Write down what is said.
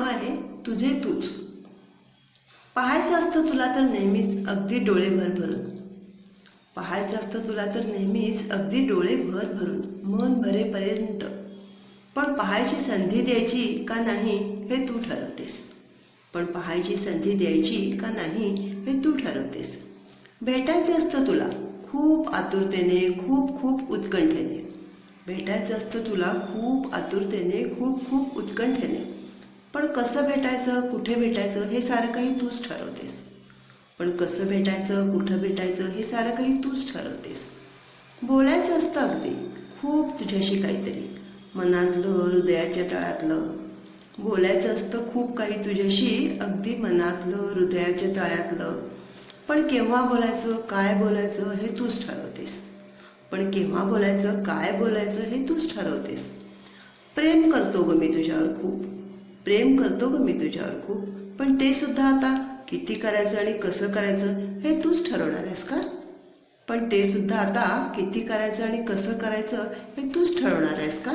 नाव आहे तुझे तूच. पाहायचं असतं तुला तर नेहमीच अगदी डोळे भरभरून. पाहायचं असतं तुला तर नेहमीच अगदी डोळे भरभरून, मन भरेपर्यंत. पण पाहायची संधी द्यायची का नाही हे तू ठरवतेस. पण पाहायची संधी द्यायची का नाही हे तू ठरवतेस. भेटायचं असतं तुला खूप आतुरतेने, खूप खूप उत्कंठेने. भेटायचं असतं तुला खूप आतुरतेने, खूप खूप उत्कंठेने. पण कसं भेटायचं, कुठे भेटायचं हे सारं काही तूच ठरवतेस. पण कसं भेटायचं, कुठं भेटायचं हे सारं काही तूच ठरवतेस. बोलायचं असतं अगदी खूप तुझ्याशी काहीतरी, मनातलं, हृदयाच्या तळातलं. बोलायचं असतं खूप काही तुझ्याशी, अगदी मनातलं, हृदयाच्या तळ्यातलं. पण केव्हा बोलायचं, काय बोलायचं हे तूच ठरवतेस. पण केव्हा बोलायचं, काय बोलायचं हे तूच ठरवतेस. प्रेम करतो ग मी तुझ्यावर खूप, प्रेम करतो ग मी तुझ्यावर खूप. पण ते सुद्धा आता किती करायचं आणि कसं करायचं हे तूच ठरवणार आहेस का? पण ते सुद्धा आता किती करायचं आणि कसं करायचं हे तूच ठरवणार आहेस का?